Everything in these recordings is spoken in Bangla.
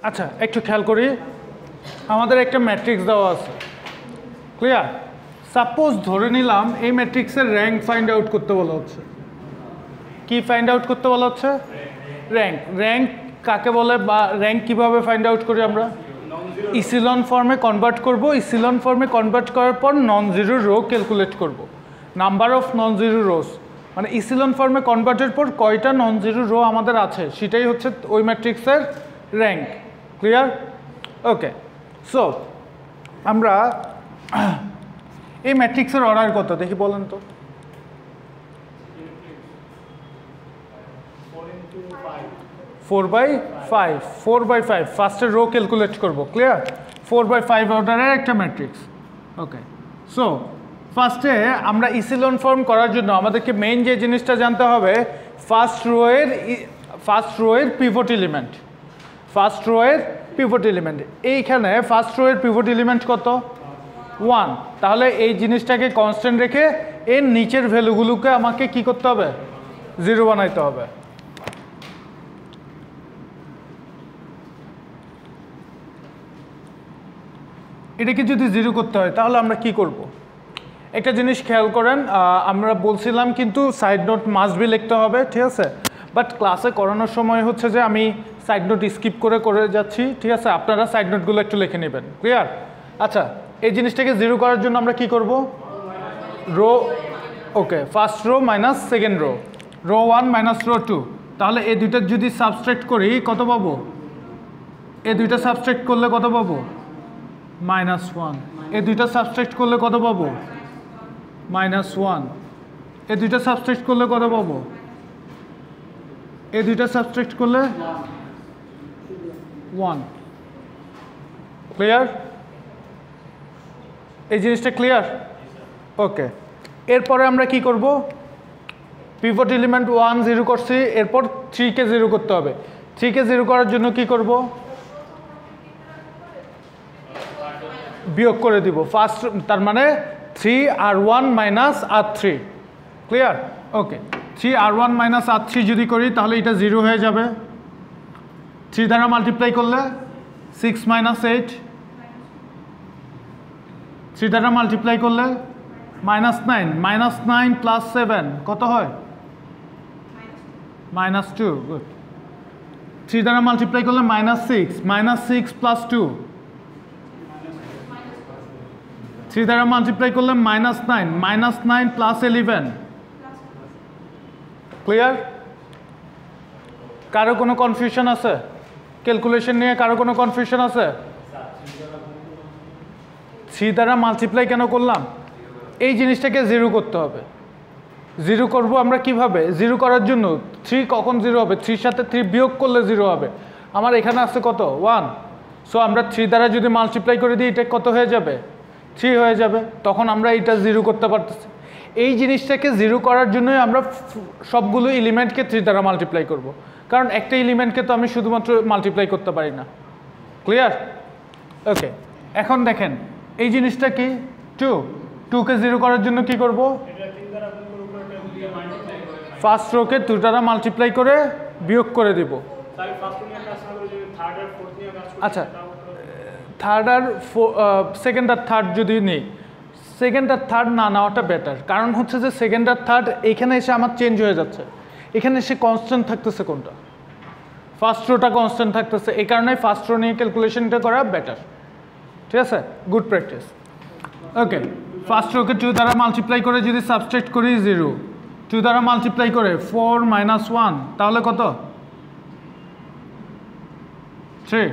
আচ্ছা একটু খেয়াল করি, আমাদের একটা ম্যাট্রিক্স দেওয়া আছে, ক্লিয়ার? সাপোজ ধরে নিলাম এই ম্যাট্রিক্সের র্যাঙ্ক ফাইন্ড আউট করতে বলা হচ্ছে। কি ফাইন্ড আউট করতে বলা হচ্ছে? র্যাঙ্ক। র্যাঙ্ক কাকে বলে বা র্যাঙ্ক কিভাবে ফাইন্ড আউট করি আমরা? ইসিলন ফর্মে কনভার্ট করব। ইসিলন ফর্মে কনভার্ট করার পর নন জিরো রো ক্যালকুলেট করব। Number of non zero rose, মানে ইসিলন ফর্মে কনভার্টের পর কয়টা নন জিরো রো আমাদের আছে সেটাই হচ্ছে ওই ম্যাট্রিক্সের র্যাঙ্ক। ক্লিয়ার? ওকে, সো আমরা এই ম্যাট্রিক্সের অর্ডার কত দেখি বলেন তো? 4/5। 4/5 ফার্স্টের রো ক্যালকুলেট করব। ক্লিয়ার? 4/5 অর্ডারের একটা ম্যাট্রিক্স। ওকে, সো ফার্স্টে আমরা ইসিলন ফর্ম করার জন্য আমাদেরকে মেইন যে জিনিসটা জানতে হবে, ফার্স্ট রো এর পিভট এলিমেন্ট। ফার্স্ট রো এর পিভট এলিমেন্ট, এইখানে ফার্স্ট রো এর পিভট এলিমেন্ট কত? 1। তাহলে এই জিনিসটাকে কনস্ট্যান্ট রেখে এর নিচের ভ্যালুগুলোকে আমাকে কি করতে হবে? 0 বানাইতে হবে। এটাকে যদি 0 করতে হয় তাহলে আমরা কি করব? একটা জিনিস খেয়াল করেন, আমরা বলছিলাম কিন্তু সাইড নোট মাস্ট বি লিখতে হবে, ঠিক আছে? বাট ক্লাসে করানোর সময় হচ্ছে যে আমি সাইড নোট স্কিপ করে যাচ্ছি, ঠিক আছে? আপনারা সাইড নোটগুলো একটু লিখে নেবেন। ক্লিয়ার? আচ্ছা, এই জিনিসটাকে 0 করার জন্য আমরা কি করব? Row, okay, first row minus second row, row 1 minus row 2। তাহলে এই দুইটার যদি সাবস্ট্রাক্ট করি কত পাবো? এই দুইটা সাবস্ট্রাক্ট করলে কত পাবো? -1। এই দুইটা সাবস্ট্রাক্ট করলে কত পাবো? -1। এই দুইটা সাবস্ট্রাক্ট করলে কত পাবো? এই দুইটা সাবস্ট্রাক্ট করলে 1। ক্লিয়ার? এই জিনিসটা ক্লিয়ার? ওকে, এরপরে আমরা কি করব? পিভট এলিমেন্ট 1 0 করছি, এরপর 3 কে 0 করতে হবে। 3 কে 0 করার জন্য কি করব? বিয়োগ করে দিব ফার্স্ট, তার মানে 3r1 মাইনাস r3। ক্লিয়ার? ওকে, 3r1 মাইনাস r3 যদি করি তাহলে এটা 0 হয়ে যাবে। 3 দ্বারা মাল্টিপ্লাই করলে 6 মাইনাস 8, 3 দ্বারা মাল্টিপ্লাই করলে -9, -9 প্লাস 7 কত হয়? -2। গুড। 3 দ্বারা মাল্টিপ্লাই করলে -6, -6 প্লাস 2, 3 দ্বারা মাল্টিপ্লাই করলে -9, -9 প্লাস 11। ক্লিয়ার? কারো কোনো কনফিউশন আছে? ক্যালকুলেশন নিয়ে কারো কোনো কনফিউশন আছে? 3 দ্বারা মাল্টিপ্লাই কেন করলাম? এই জিনিসটাকে 0 করতে হবে। 0 করব আমরা কিভাবে? 0 করার জন্য 3 কখন 0 হবে? 3 সাথে 3 বিয়োগ করলে 0 হবে। আমার এখানে আছে কত? 1। সো আমরা 3 দ্বারা যদি মাল্টিপ্লাই করে দিই এটা কত হয়ে যাবে? 3 হয়ে যাবে। তখন আমরা এটা 0 করতে পারতেছি। এই জিনিসটাকে 0 করার জন্যই আমরা সবগুলো এলিমেন্টকে 3 দ্বারা মাল্টিপ্লাই করব, কারণ একটা এলিমেন্টকে তো আমি শুধুমাত্র মাল্টিপ্লাই করতে পারি না। ক্লিয়ার? ওকে, এখন দেখেন এই জিনিসটা কি? 2 কে 0 করার জন্য কি করব? ফার্স্ট রোকে 2 দ্বারা মাল্টিপ্লাই করে বিয়োগ করে দিব। আচ্ছা, থার্ড আর সেকেন্ড আর থার্ড যদি নিই, সেকেন্ড আর থার্ড না নেওয়াটা বেটার। কারণ হচ্ছে যে সেকেন্ড আর থার্ড এখানে এসে আমার চেঞ্জ হয়ে যাচ্ছে, এখানে এসে কনস্ট্যান্ট থাকতেছে কোনটা? ফার্স্ট রোটা কনস্ট্যান্ট থাকতেছে, এই কারণে ফার্স্ট রো নিয়ে ক্যালকুলেশনটা করা বেটার। ঠিক আছে? Good practice. ওকে, ফার্স্ট রোকে 2 দ্বারা মাল্টিপ্লাই করে যদি সাবস্ট্রাক্ট করি 0, 2 দ্বারা মাল্টিপ্লাই করে 4 মাইনাস 1 তাহলে কত? 3।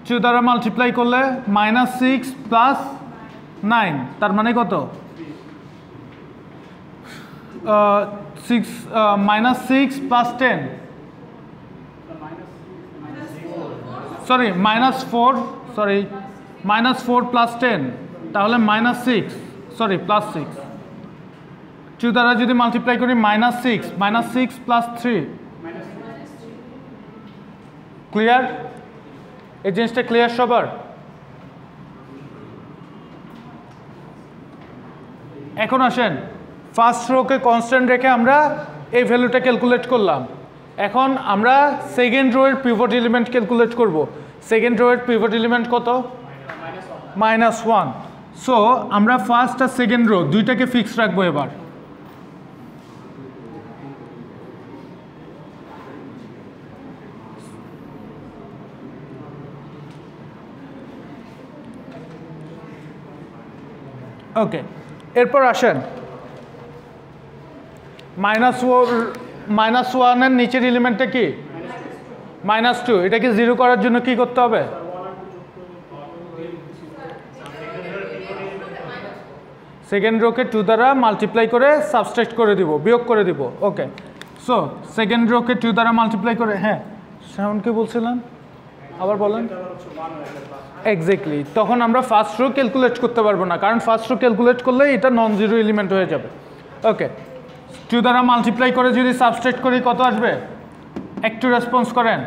2 দ্বারা মাল্টিপ্লাই করলে -6 প্লাস 9 তার মানে কত? 6 প্লাস 10, সরি -4 প্লাস 10 তাহলে -6, সরি প্লাস 6। 2 দ্বারা যদি মাল্টিপ্লাই করি -6 প্লাস 3। ক্লিয়ার? এই জিনিসটা ক্লিয়ার সবার? এখন আসেন, ফার্স্ট রোকে কনস্ট্যান্ট রেখে আমরা এই ভ্যালুটা ক্যালকুলেট করলাম। এখন আমরা সেকেন্ড রো এর পিভট এলিমেন্ট ক্যালকুলেট করব। সেকেন্ড রো এর পিভট এলিমেন্ট কত? -1। সো আমরা ফার্স্ট আর সেকেন্ড রো দুইটাকে ফিক্স রাখবো এবার। ওকে, এরপর আসেন -1 এর নিচের এলিমেন্টটা কি? -2। এটাকে 0 করার জন্য কি করতে হবে? সেকেন্ড রোকে 2 দ্বারা মাল্টিপ্লাই করে সাবট্রাক্ট করে দিব, বিয়োগ করে দিব। ওকে, সো সেকেন্ড রোকে 2 দ্বারা মাল্টিপ্লাই করে, হ্যাঁ সেমন কি বলছিলেন আবার বলেন? এক্স্যাক্টলি, তখন আমরা ফার্স্ট রো ক্যালকুলেট করতে পারবো না, কারণ ফার্স্ট রো ক্যালকুলেট করলে এটা নন জিরো এলিমেন্ট হয়ে যাবে। ওকে, 2 দ্বারা মাল্টিপ্লাই করে যদি সাবট্রাক্ট করি কত আসবে? একটু রেসপন্স করেন।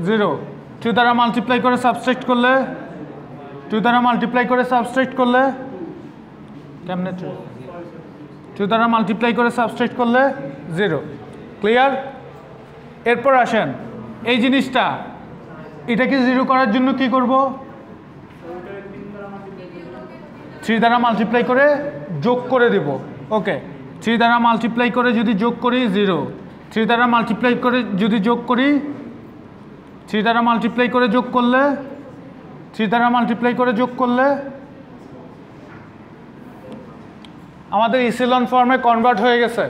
0। 2 দ্বারা মাল্টিপ্লাই করে সাবট্রাক্ট করলে, 2 দ্বারা মাল্টিপ্লাই করে সাবট্রাক্ট করলে কেমনে? 2 দ্বারা মাল্টিপ্লাই করে সাবট্রাক্ট করলে 0। ক্লিয়ার? এরপর আসেন এই জিনিসটা, এটাকে 0 করার জন্য কি করব? 3 দ্বারা মাল্টিপ্লাই করে যোগ করে দিব। ওকে, 3 দ্বারা মাল্টিপ্লাই করে যদি যোগ করি 0। 3 দ্বারা মাল্টিপ্লাই করে যদি যোগ করি, 3 দ্বারা মাল্টিপ্লাই করে যোগ করলে, 3 দ্বারা মাল্টিপ্লাই করে যোগ করলে আমাদের ইসিলন ফর্মে কনভার্ট হয়ে গেছে।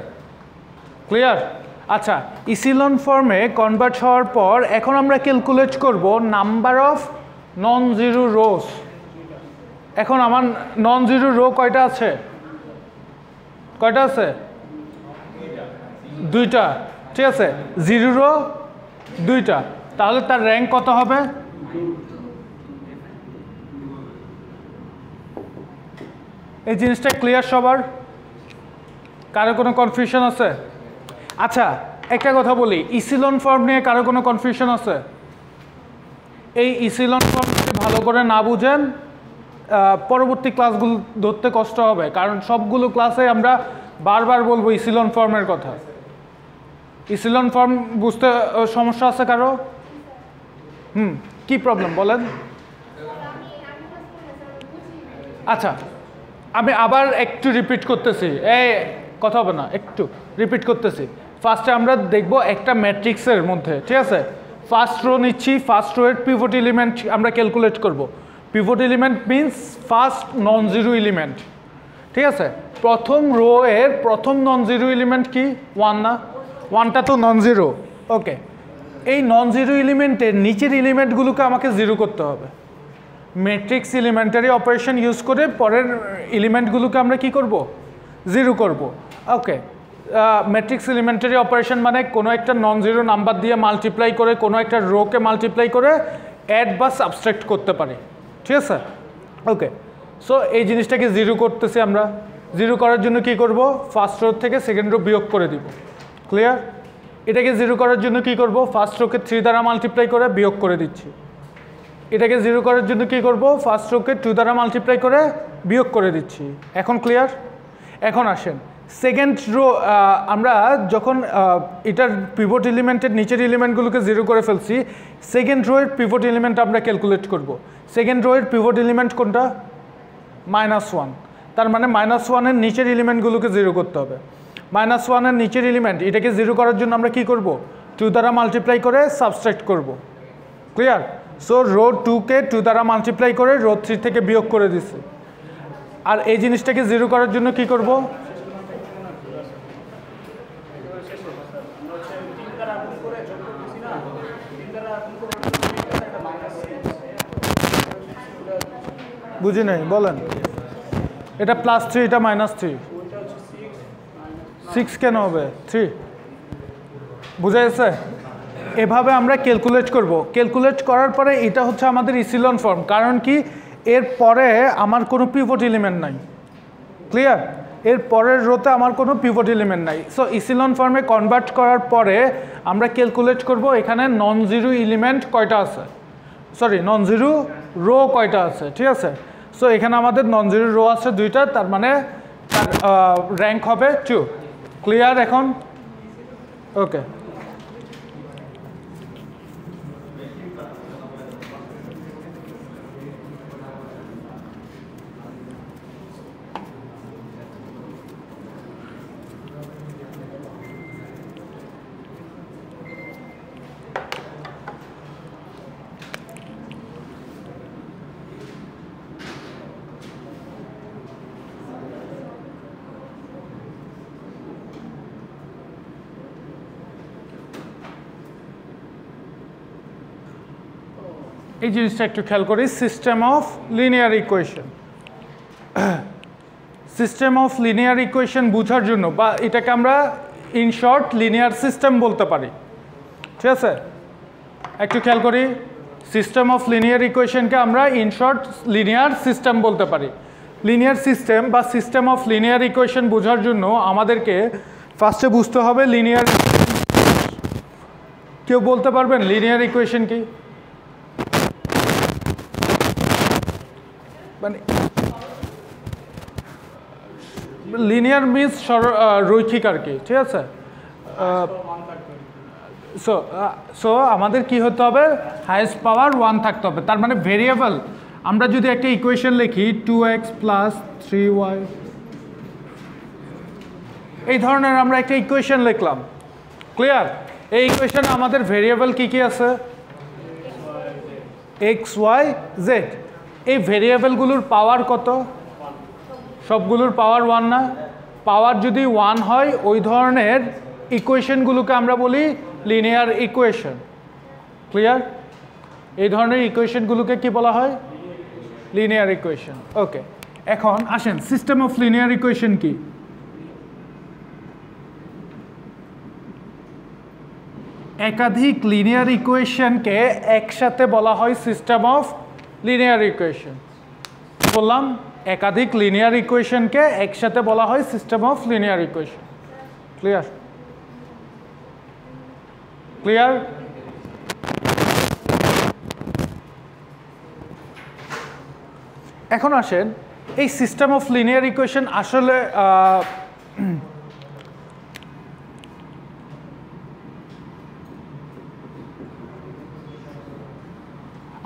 ক্লিয়ার? আচ্ছা, ইসিলন ফর্মে কনভার্ট হওয়ার পর এখন আমরা ক্যালকুলেট করব number of non zero rose. এখন আমার নন জিরো রো কয়টা আছে? কয়টা আছে? 2টা। ঠিক আছে, জিরো রো 2টা, তাহলে তার র্যাঙ্ক কত হবে? এই জিনিসটা ক্লিয়ার সবার? কারো কোনো কনফিউশন আছে? আচ্ছা, একটা কথা বলি, ইসিলন ফর্ম নিয়ে কারো কোনো কনফিউশন আছে? এই ইসিলন ফর্ম যদি ভালো করে না বুঝেন পরবর্তী ক্লাসগুলো ধরতে কষ্ট হবে, কারণ সবগুলো ক্লাসে আমরা বারবার বলবো ইসিলন ফর্মের কথা। ইসিলন ফর্ম বুঝতে সমস্যা আছে কারো? কি প্রবলেম বলেন? আচ্ছা, আমি আবার একটু রিপিট করতেছি, এই কথা হবে না, একটু রিপিট করতেছি। ফার্স্টে আমরা দেখব একটা ম্যাট্রিক্সের মধ্যে, ঠিক আছে, ফার্স্ট রো নিচ্ছি, ফার্স্ট রো এর পিভট এলিমেন্ট আমরা ক্যালকুলেট করব। Pivot element means first non zero element. ঠিক আছে, প্রথম রো এর প্রথম নন জিরো এলিমেন্ট কি? 1 না? 1টা তো নন জিরো। ওকে, এই নন জিরো এলিমেন্টের নিচের এলিমেন্টগুলোকে আমাকে জিরো করতে হবে। ম্যাট্রিক্স এলিমেন্টারি অপারেশন ইউজ করে পরের এলিমেন্টগুলোকে আমরা কি করব? জিরো করব। ওকে, ম্যাট্রিক্স এলিমেন্টারি অপারেশন মানে কোনো একটা নন জিরো নাম্বার দিয়ে মাল্টিপ্লাই করে কোনো একটা রোকে মাল্টিপ্লাই করে অ্যাড বা সাবট্রাক্ট করতে পারি। ঠিক আছে? ওকে, সো এই জিনিসটাকে জিরো করতেছি আমরা। জিরো করার জন্য কি করব? ফার্স্ট রো থেকে সেকেন্ড রো বিয়োগ করে দিব। ক্লিয়ার? এটাকে জিরো করার জন্য কি করব? ফার্স্ট রোকে 3 দ্বারা মাল্টিপ্লাই করে বিয়োগ করে দিচ্ছি। এটাকে জিরো করার জন্য কি করব? ফার্স্ট রোকে 2 দ্বারা মাল্টিপ্লাই করে বিয়োগ করে দিচ্ছি। এখন ক্লিয়ার? এখন আসেন সেকেন্ড রো, আমরা যখন এটার পিভট এলিমেন্টের নিচের এলিমেন্টগুলোকে জিরো করে ফেলছি, সেকেন্ড রো এর পিভট এলিমেন্ট আমরা ক্যালকুলেট করব। সেকেন্ড রো এর পিভট এলিমেন্ট কোনটা? -1। তার মানে -1 এর নিচের এলিমেন্টগুলোকে জিরো করতে হবে। -1 এর নিচের এলিমেন্ট, এটাকে জিরো করার জন্য আমরা কি করব? 2 দ্বারা মাল্টিপ্লাই করে সাবট্রাক্ট করব। ক্লিয়ার? সো রো 2কে 2 দ্বারা মাল্টিপ্লাই করে রো 3 থেকে বিয়োগ করে দিচ্ছি। আর এই জিনিসটাকে জিরো করার জন্য কি করব? বুঝি নাই, বলেন। এটা +3, এটা -3। 6 কেন হবে? 3। বুঝা গেছে? এভাবে আমরা ক্যালকুলেট করব। ক্যালকুলেট করার পরে এটা হচ্ছে আমাদের ইসিলন ফর্ম, কারণ কি এর পরে আমার কোনো পিভট এলিমেন্ট নাই। ক্লিয়ার? এর পরের রোতে আমার কোনো পিভট এলিমেন্ট নাই। সো ইসিলন ফর্মে কনভার্ট করার পরে আমরা ক্যালকুলেট করব এখানে নন জিরো এলিমেন্ট কয়টা আছে, সরি নন জিরো রো কয়টা আছে। ঠিক আছে, সো এখানে আমাদের নন জিরো রো আছে 2টা, তার মানে তার র্যাঙ্ক হবে 2। ক্লিয়ার এখন? ওকে। এই জিনিসটা একটু খেয়াল করি, system of linear equation. System of linear equation বোঝার জন্য, বা এটাকে আমরা ইন শর্ট লিনিয়ার সিস্টেম বলতে পারি, ঠিক আছে? একটু খেয়াল করি, সিস্টেম অফ লিনিয়ার ইকুয়েশনকে আমরা ইন শর্ট লিনিয়ার সিস্টেম বলতে পারি। লিনিয়ার সিস্টেম বা সিস্টেম অফ লিনিয়ার ইকুয়েশন বোঝার জন্য আমাদেরকে ফার্স্টে বুঝতে হবে লিনিয়ার। কেউ বলতে পারবেন লিনিয়ার ইকুয়েশন কি? মানে লিনিয়ার মিনস রৈখিক আর কি, ঠিক আছে? সো আমাদের কি হতে হবে, হাইয়েস্ট পাওয়ার 1 থাকতে হবে। তার মানে ভেরিয়েবল, আমরা যদি একটা ইকুয়েশন লিখি 2x + 3y, এই ধরনের আমরা একটা ইকুয়েশন লিখলাম, ক্লিয়ার? এই ইকুয়েশনে আমাদের ভেরিয়েবল কি কি আছে? x, y, z। এই ভেরিয়েবলগুলোর পাওয়ার কত? সবগুলোর পাওয়ার 1 না? পাওয়ার যদি 1 হয় ওই ধরনের ইকুয়েশনগুলোকে আমরা বলি লিনিয়ার ইকুয়েশন, ক্লিয়ার? এই ধরনের ইকুয়েশনগুলোকে কি বলা হয়? Linear equation. ওকে, এখন আসেন সিস্টেম অফ লিনিয়ার ইকুয়েশন কি? একাধিক লিনিয়ার ইকুয়েশনকে একসাথে বলা হয় সিস্টেম অফ লিনিয়ার ইকুয়েশন। বললাম একাধিক লিনিয়ার ইকুয়েশনকে একসাথে বলা হয় system of linear equation, clear? Clear? এখন আসেন এই সিস্টেম অফ লিনিয়ার ইকুয়েশন আসলে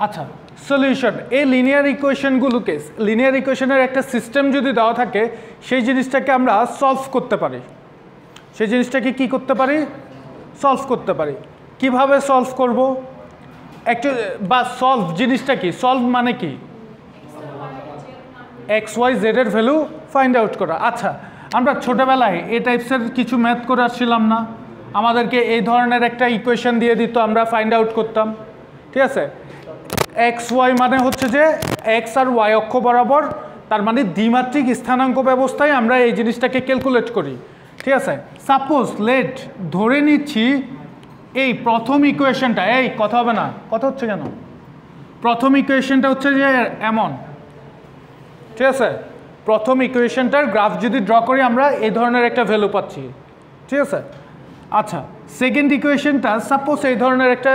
আচ্ছা, সলিউশন। এই লিনিয়ার ইকুয়েশনগুলোকে, লিনিয়ার ইকুয়েশনের একটা সিস্টেম যদি দেওয়া থাকে, সেই জিনিসটাকে আমরা সলভ করতে পারি। সেই জিনিসটাকে কি করতে পারি? সলভ করতে পারি। কিভাবে সলভ করব? একটু, বা সলভ জিনিসটা কি? সলভ মানে কি? এক্স ওয়াই জেড এর ভ্যালু ফাইন্ড আউট করা। আচ্ছা, আমরা ছোটবেলায় এই টাইপসের কিছু ম্যাথ করে আসছিলাম না? আমাদেরকে এই ধরনের একটা ইকুয়েশন দিয়ে দিত, আমরা ফাইন্ড আউট করতাম, ঠিক আছে? এক্স ওয়াই মানে হচ্ছে যে এক্স আর ওয়াই অক্ষ বরাবর, তার মানে দ্বিমাত্রিক স্থানাঙ্ক ব্যবস্থায় আমরা এই জিনিসটাকে ক্যালকুলেট করি, ঠিক আছে? সাপোজ লেট ধরে নিচ্ছি এই প্রথম ইকুয়েশনটা, এই কথা হবে না, কথা হচ্ছে কেন? প্রথম ইকুয়েশনটা হচ্ছে যে এমন, ঠিক আছে? প্রথম ইকুয়েশনটার গ্রাফ যদি ড্র করি আমরা এই ধরনের একটা ভ্যালু পাচ্ছি, ঠিক আছে? আচ্ছা, সেকেন্ড ইকুয়েশনটা সাপোজ এই ধরনের একটা,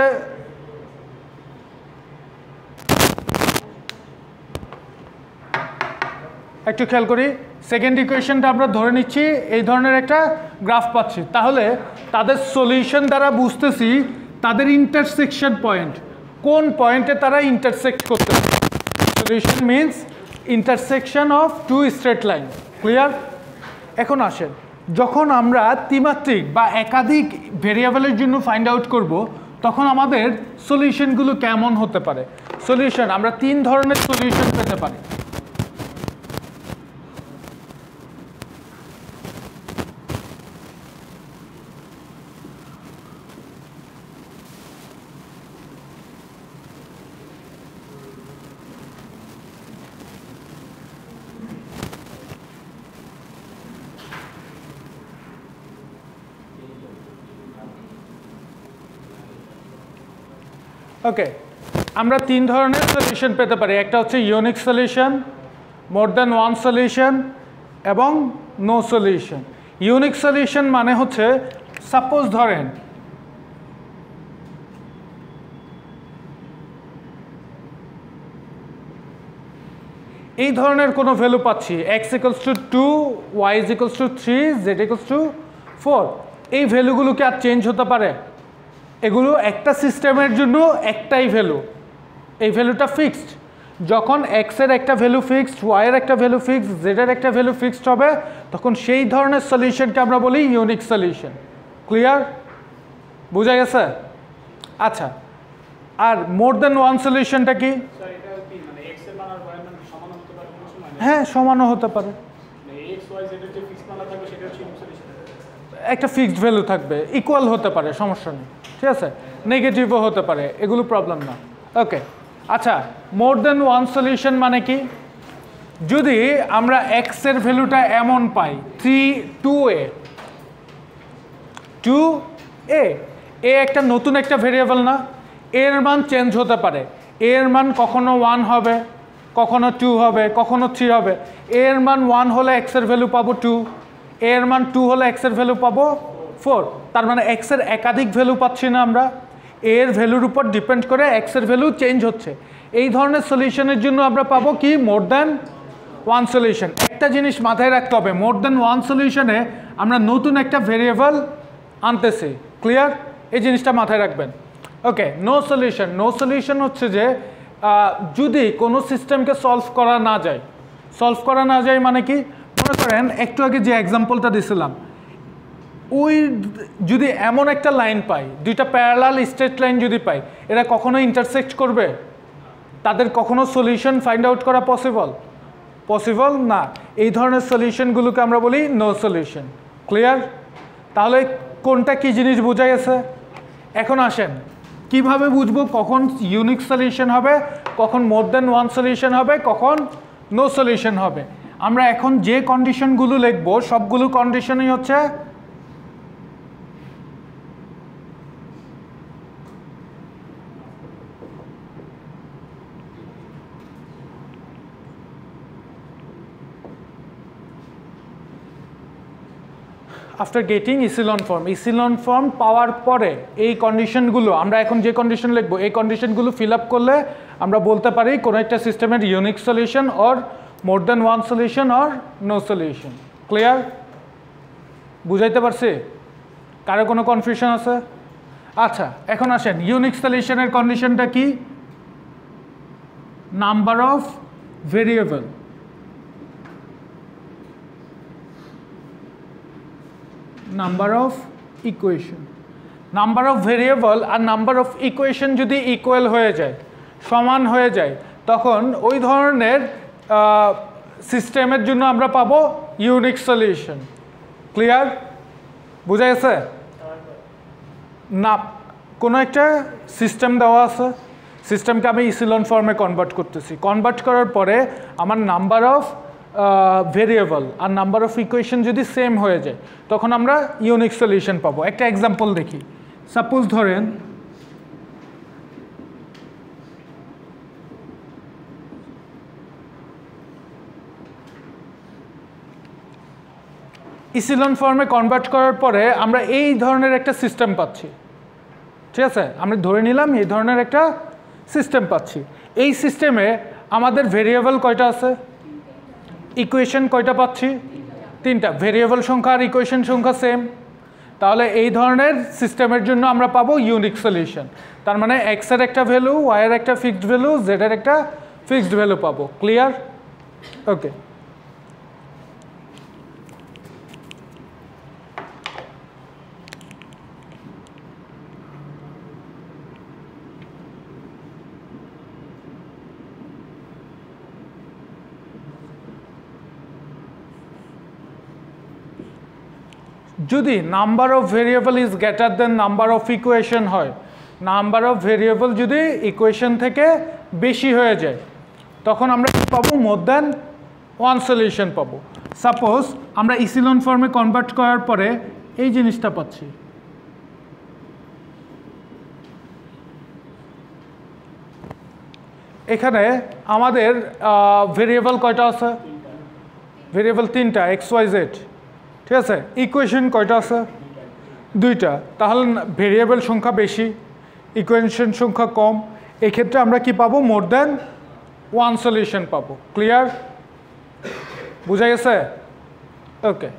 একটু খেয়াল করি, সেকেন্ড ইকুয়েশনটা আমরা ধরে নিচ্ছি এই ধরনের একটা গ্রাফ পাচ্ছি। তাহলে তাদের সলিউশন দ্বারা বুঝতেছি তাদের ইন্টারসেকশন পয়েন্ট, কোন পয়েন্টে তারা ইন্টারসেক্ট করতে পারে। Solution means intersection of two straight line, clear? এখন আসেন, যখন আমরা ত্রিমাত্রিক বা একাধিক ভেরিয়েবলের জন্য ফাইন্ড আউট করব, তখন আমাদের সলিউশনগুলো কেমন হতে পারে? সলিউশন আমরা 3 ধরনের সলিউশন পেতে পারি। ওকে, আমরা 3 ধরনের সলিউশন পেতে পারি। একটা হচ্ছে unique solution, more than one solution এবং নো সলিউশন। ইউনিক সলিউশন মানে হচ্ছে সাপোজ ধরেন এই ধরনের কোনো ভ্যালু পাচ্ছি, x = 2, y = 3, z = 4। এই ভ্যালুগুলো কি আর চেঞ্জ হতে পারে? এগুলো একটা সিস্টেমের জন্য একটাই ভ্যালু, এই ভ্যালুটা ফিক্সড। যখন x এর একটা ভ্যালু ফিক্সড, y এর একটা ভ্যালু ফিক্সড, z এর একটা ভ্যালু ফিক্সড হবে, তখন সেই ধরনের সলিউশনকে আমরা বলি ইউনিক সলিউশন, ক্লিয়ার? বোঝা গেছে? আচ্ছা, আর মোর দ্যান ওয়ান সলিউশনটা কি? হ্যাঁ, সমানও হতে পারে, একটা ফিক্সড ভ্যালু থাকবে, ইকুয়াল হতে পারে, সমস্যা নেই, ঠিক আছে? নেগেটিভও হতে পারে, এগুলো প্রবলেম না। ওকে, আচ্ছা মোর দেন ওয়ান সলিউশন মানে কি যদি আমরা x এর ভ্যালুটা এমন পাই 2a এ একটা নতুন একটা ভেরিয়েবল না এর মান চেঞ্জ হতে পারে এর মান কখনো 1 হবে কখনো 2 হবে কখনো 3 হবে এর মান 1 হলে x এর ভ্যালু পাবো 2 এর মান 2 হলে x এর ভ্যালু পাবো 4 তার মানে x এর একাধিক ভ্যালু পাচ্ছি না আমরা এর ভ্যালুর উপর ডিপেন্ড করে x এর ভ্যালু চেঞ্জ হচ্ছে এই ধরনের সলিউশনের জন্য আমরা পাবো কি মোর দ্যান ওয়ান সলিউশন একটা জিনিস মাথায় রাখতে হবে মোর দ্যান ওয়ান সলিউশনে আমরা নতুন একটা ভেরিয়েবল আনতেছি ক্লিয়ার এই জিনিসটা মাথায় রাখবেন ওকে নো সলিউশন হচ্ছে যে যদি কোনো সিস্টেমকে সলভ করা না যায় মানে কি মনে করেন একটু আগে যে এক্সাম্পলটা দিছিলাম ওই যদি এমন একটা লাইন পাই দুইটা প্যারালাল স্ট্রেট লাইন যদি পাই এরা কখনো ইন্টারসেক্ট করবে তাদের কখনো সলিউশন ফাইন্ড আউট করা পসিবল না এই ধরনের সলিউশনগুলোকে আমরা বলি নো সলিউশন ক্লিয়ার তাহলে কোনটা কি জিনিস বোঝা গেছে এখন আসেন কিভাবে বুঝবো কখন ইউনিক সলিউশন হবে কখন মোর দ্যান ওয়ান সলিউশন হবে কখন নো সলিউশন হবে আমরা এখন যে কন্ডিশনগুলো লিখবো সবগুলো কন্ডিশনই হচ্ছে আফটার গেটিং ইসিলন ফর্ম পাওয়ার পরে এই কন্ডিশনগুলো আমরা এখন যে কন্ডিশন লিখবো এই কন্ডিশনগুলো ফিল আপ করলে আমরা বলতে পারি কোনো একটা সিস্টেমের unique solution or more than one solution or no solution clear বুঝাইতে পারছি কারো কোনো কনফিউশন আছে আচ্ছা এখন আসেন ইউনিক সলিউশনের কন্ডিশনটা কি number of variable number of variable আর নাম্বার অফ ইকুয়েশন যদি ইকুয়াল হয়ে যায় সমান হয়ে যায় তখন ওই ধরনের সিস্টেমের জন্য আমরা পাবো ইউনিক সলিউশন ক্লিয়ার বুঝা গেছে না কোনো একটা সিস্টেম দেওয়া আছে সিস্টেমকে আমি ইসিলন ফর্মে কনভার্ট করার পরে আমার নাম্বার অফ ভেরিয়েবল আর নাম্বার অফ ইকুয়েশন যদি সেম হয়ে যায় তখন আমরা ইউনিক সলিউশন পাবো একটা এক্সাম্পল দেখি সাপোজ ধরেন ইসিলন ফর্মে কনভার্ট করার পরে আমরা এই ধরনের একটা সিস্টেম পাচ্ছি ঠিক আছে আমরা ধরে নিলাম এই ধরনের একটা সিস্টেম পাচ্ছি এই সিস্টেমে আমাদের ভেরিয়েবল কয়টা আছে ইকুয়েশন কয়টা পাচ্ছি তিনটা ভেরিয়েবল সংখ্যা আর ইকুয়েশন সংখ্যা সেম তাহলে এই ধরনের সিস্টেমের জন্য আমরা পাবো ইউনিক সলিউশন তার মানে এক্স এর একটা ভ্যালু ওয়াই এর একটা ফিক্সড ভ্যালু জেড এর একটা ফিক্সড ভ্যালু পাবো ক্লিয়ার ওকে যদি number of variable is greater than number of equation হয় নাম্বার অফ ভেরিয়েবল যদি ইকুয়েশন থেকে বেশি হয়ে যায় তখন আমরা কি পাবো মোর দ্যান ওয়ান সলিউশন পাবো সাপোজ আমরা ইসিলন ফর্মে কনভার্ট করার পরে এই জিনিসটা পাচ্ছি এখানে আমাদের ভেরিয়েবল কয়টা আছে ভেরিয়েবল তিনটা এক্স ওয়াই জেড ঠিক আছে ইকুয়েশন কয়টা আছে দুইটা তাহলে ভেরিয়েবল সংখ্যা বেশি ইকুয়েশন সংখ্যা কম এক্ষেত্রে আমরা কি পাবো মোর দ্যান ওয়ান সলিউশন পাবো ক্লিয়ার বুঝা গেছে ওকে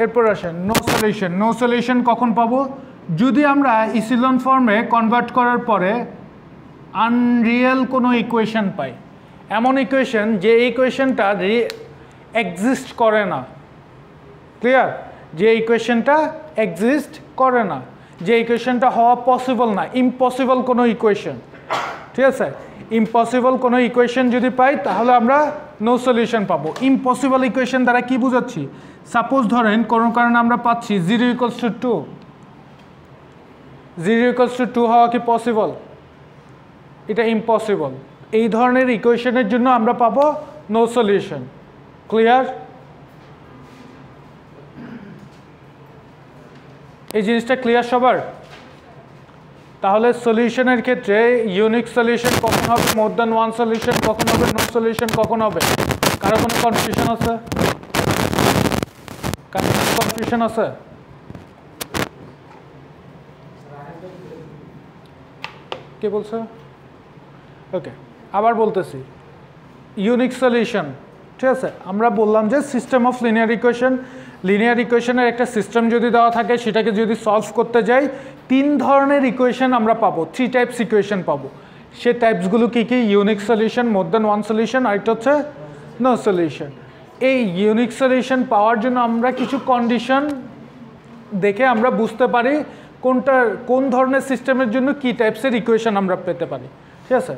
এরপর আসেন নো সলিউশন কখন পাবো যদি আমরা ইসিলন ফর্মে কনভার্ট করার পরে আনরিয়েল কোনো ইকুয়েশন পাই এমন ইকুয়েশন যে ইকুয়েশনটা এক্সিস্ট করে না ক্লিয়ার যে ইকুয়েশনটা এক্সিস্ট করে না যে ইকুয়েশনটা হওয়া পসিবল না ইম্পসিবল কোনো ইকুয়েশন ঠিক আছে ইম্পসিবল কোনো ইকুয়েশন যদি পাই তাহলে আমরা নো সলিউশন পাবো ইম্পসিবল ইকুয়েশন দ্বারা কি বোঝাচ্ছি সাপোজ ধরেন কোনো কারণে আমরা পাচ্ছি 0 = 2 0 = 2 হওয়া কি পসিবল? এটা ইম্পসিবল। এই ধরনের ইকুয়েশনের জন্য আমরা পাবো নো সলিউশন। ক্লিয়ার? এই জিনিসটা ক্লিয়ার সবার? তাহলে সলিউশনের ক্ষেত্রে ইউনিক সলিউশন কখন হবে, মোর দ্যান ওয়ান সলিউশন কখন হবে, নো সলিউশন কখন হবে? কারো কোনো কনফিউশন আছে? কারো কোনো কনফিউশন আছে? কে বলছে? ওকে, আবার বলতেছি, ইউনিক সলিউশন, ঠিক আছে? আমরা বললাম যে system of linear equation, linear ইকুয়েশনের একটা সিস্টেম যদি দেওয়া থাকে সেটাকে যদি সলভ করতে যাই 3 ধরনের ইকুয়েশন আমরা পাবো, 3 টাইপস ইকুয়েশন পাবো। সে টাইপসগুলো কী কী? Unique solution, more than one solution, আর এটা হচ্ছে নো সলিউশন। এই ইউনিক সলিউশন পাওয়ার জন্য আমরা কিছু কন্ডিশন দেখে আমরা বুঝতে পারি কোন ধরনের সিস্টেমের জন্য কী টাইপসের ইকুয়েশন আমরা পেতে পারি, ঠিক আছে?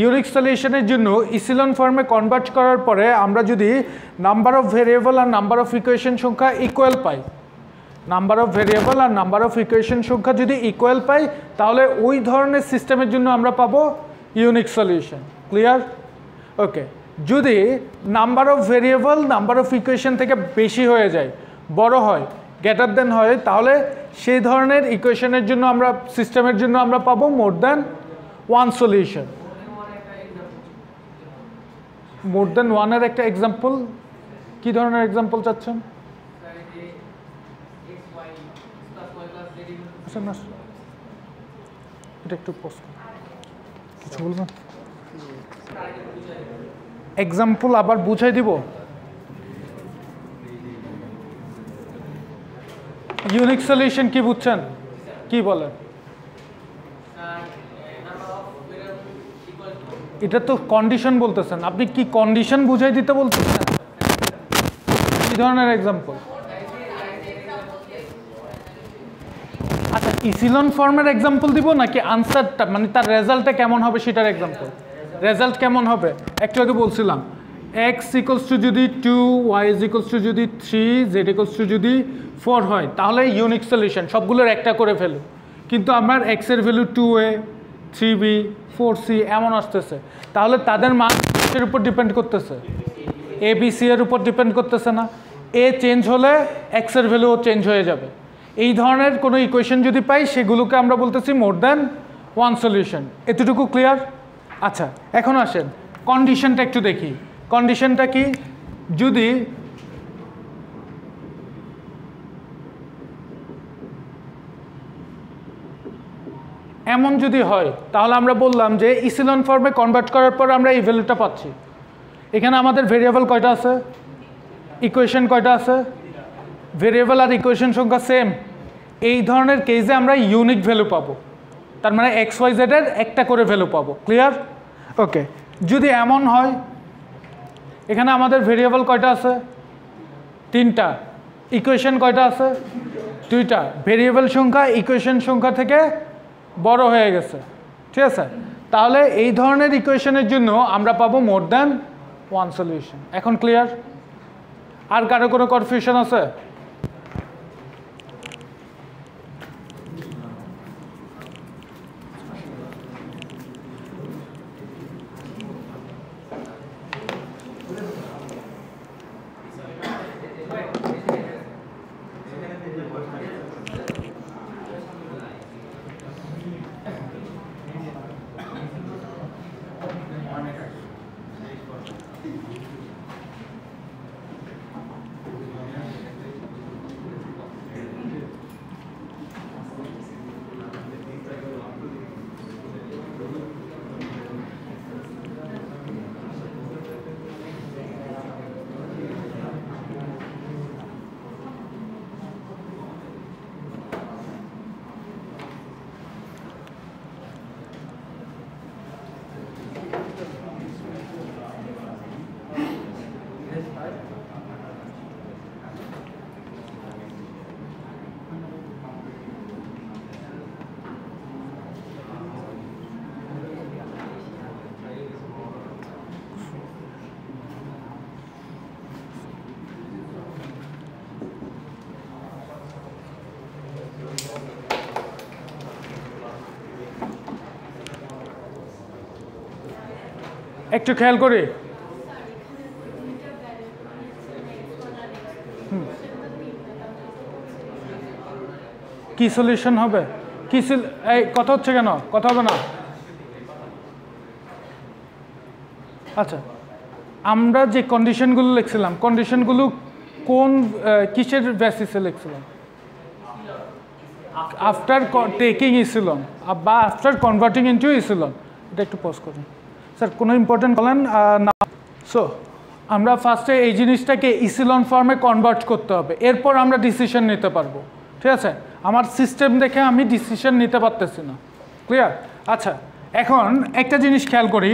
ইউনিক সলিউশনের জন্য ইসিলন ফর্মে কনভার্ট করার পরে আমরা যদি নাম্বার অফ ভেরিয়েবল আর নাম্বার অফ ইকুয়েশন সংখ্যা ইকুয়াল পাই, নাম্বার অফ ভেরিয়েবল আর নাম্বার অফ ইকুয়েশন সংখ্যা যদি ইকুয়াল পাই, তাহলে ওই ধরনের সিস্টেমের জন্য আমরা পাবো ইউনিক সলিউশন। ক্লিয়ার? ওকে, যদি number of variable number of equation থেকে বেশি হয়ে যায়, বড় হয়, গ্রেটার দেন হয়, তাহলে সেই ধরনের ইকুয়েশনের জন্য আমরা সিস্টেমের জন্য আমরা পাবো মোর than one solution. More than ওয়ানের একটা এক্সাম্পল, কি ধরনের এক্সাম্পল চাচ্ছেন? এটা একটু পোস্ট কিছু বলবেন? এক্সাম্পল আবার বুঝাই দিব। ইউনিক সলিউশন কি বুঝছেন? কি বলেন? এটা তো কন্ডিশন বলতেছেন, আপনি কি কন্ডিশন বুঝাই দিতে বলতেছেন? কি ধরনের এক্সাম্পল? আচ্ছা, ইসিলন ফর্মের এক্সাম্পল দিব নাকি আনসারটা, মানে তার রেজাল্টটা কেমন হবে সেটার এক্সাম্পল? রেজাল্ট কেমন হবে একটু আগে বলছিলাম, x = যদি 2, y = যদি 3, z = যদি 4 হয়, তাহলে ইউনিক সলিউশন সবগুলোর একটা করে ফেলো। কিন্তু আমার x এর ভ্যালু 2a, 3b, 4c এমন আসতেছে, তাহলে তাদের মান এর উপর ডিপেন্ড করতেছে, a b c এর উপর ডিপেন্ড করতেছে না? a চেঞ্জ হলে x এর ভ্যালুও চেঞ্জ হয়ে যাবে। এই ধরনের কোনো ইকুয়েশন যদি পাই, সেগুলোকে আমরা বলতেছি মোর দ্যান ওয়ান সলিউশন। এতটুকু ক্লিয়ার? আচ্ছা, এখন আসেন কন্ডিশনটা একটু দেখি। কন্ডিশনটা কি? যদি এমন যদি হয়, তাহলে আমরা বললাম যে ইসিলন ফর্মে কনভার্ট করার পর আমরা এই ভ্যালুটা পাচ্ছি। এখানে আমাদের ভেরিয়েবল কয়টা আছে? ইকুয়েশন কয়টা আছে? ভেরিয়েবল আর ইকুয়েশন সংখ্যা সেম। এই ধরনের কেসে আমরা ইউনিক ভ্যালু পাবো, তার মানে এক্স ওয়াই জেড এর একটা করে ভ্যালু পাবো। ক্লিয়ার? ওকে, যদি এমন হয় এখানে আমাদের ভেরিয়েবল কয়টা আছে? 3টা। ইকুয়েশন কয়টা আছে? 2টা। ভেরিয়েবল সংখ্যা ইকুয়েশন সংখ্যা থেকে বড় হয়ে গেছে, ঠিক আছে? তাহলে এই ধরনের ইকুয়েশনের জন্য আমরা পাবো মোর দ্যান ওয়ান সলিউশন। এখন ক্লিয়ার? আর কারো কোনো কনফিউশন আছে? একটু খেয়াল করি। কি সলিউশন হবে? কি এই কথা হচ্ছে কেন? কথা হবে না? আচ্ছা, আমরা যে কন্ডিশনগুলো লিখছিলাম, কন্ডিশনগুলো কোন কিসের বেসিসে লিখছিলাম? আফটার টেকিং ইসিলন বা আফটার কনভার্টিং ইনটু ইসিলন। এটা একটু পজ করুন স্যার, কোনো ইম্পর্টেন্ট বলেন না। সো আমরা ফার্স্টে এই জিনিসটাকে ইসিলন ফর্মে কনভার্ট করতে হবে, এরপর আমরা ডিসিশন নিতে পারবো। ঠিক আছে, আমার সিস্টেম দেখে আমি ডিসিশন নিতে পারতেছি না। ক্লিয়ার? আচ্ছা, এখন একটা জিনিস খেয়াল করি,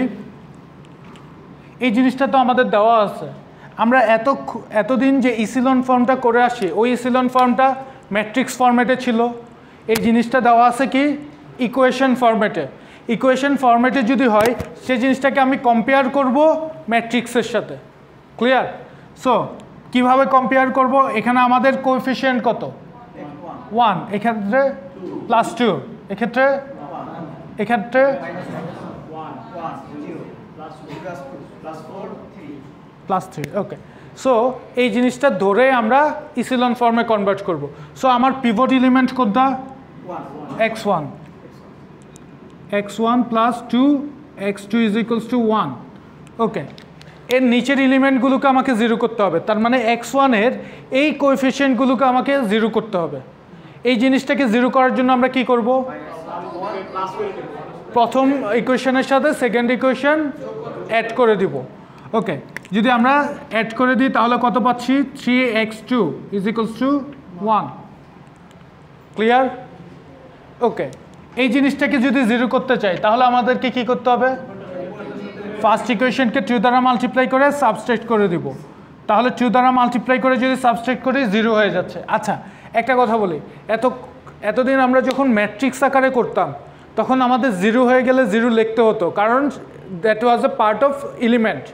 এই জিনিসটা তো আমাদের দেওয়া আছে। আমরা এতদিন যে ইসিলন ফর্মটা করে আসি, ওই ইসিলন ফর্মটা ম্যাট্রিক্স ফরম্যাটে ছিল। এই জিনিসটা দেওয়া আছে কি ইকুয়েশন ফরম্যাটে। ইকুয়েশন ফরম্যাটে যদি হয়, সেই জিনিসটাকে আমি কম্পেয়ার করব ম্যাট্রিক্সের সাথে। ক্লিয়ার? সো কিভাবে কম্পেয়ার করব? এখানে আমাদের কোএফিসিয়েন্ট কত? 1, এক্ষেত্রে +2, এক্ষেত্রে +3। ওকে, সো এই জিনিসটা ধরে আমরা ইসিলন ফর্মে কনভার্ট করব। সো আমার পিভট এলিমেন্ট কোনটা? x1 + 2, x2 = 1। ওকে, এর নিচের এলিমেন্টগুলোকে আমাকে 0 করতে হবে, তার মানে x1 এর এই কোএফিসিয়েন্টগুলোকে আমাকে 0 করতে হবে। এই জিনিসটাকে 0 করার জন্য আমরা কি করব? প্রথম ইকুয়েশনের সাথে সেকেন্ড ইকুয়েশন অ্যাড করে দিব। ওকে, যদি আমরা অ্যাড করে দিই তাহলে কত পাচ্ছি? 3x2 = 1। ক্লিয়ার? ওকে, এই জিনিসটাকে যদি 0 করতে চাই তাহলে আমাদেরকে কি করতে হবে? ফার্স্ট ইকুয়েশনকে 2 দ্বারা মাল্টিপ্লাই করে সাবস্ট্রাক্ট করে দিব। তাহলে 2 দ্বারা মাল্টিপ্লাই করে যদি সাবস্ট্রাক্ট করি 0 হয়ে যাচ্ছে। আচ্ছা, একটা কথা বলি, এতদিন আমরা যখন ম্যাট্রিক্স আকারে করতাম তখন আমাদের 0 হয়ে গেলে 0 লিখতে হতো, কারণ that was A part of element.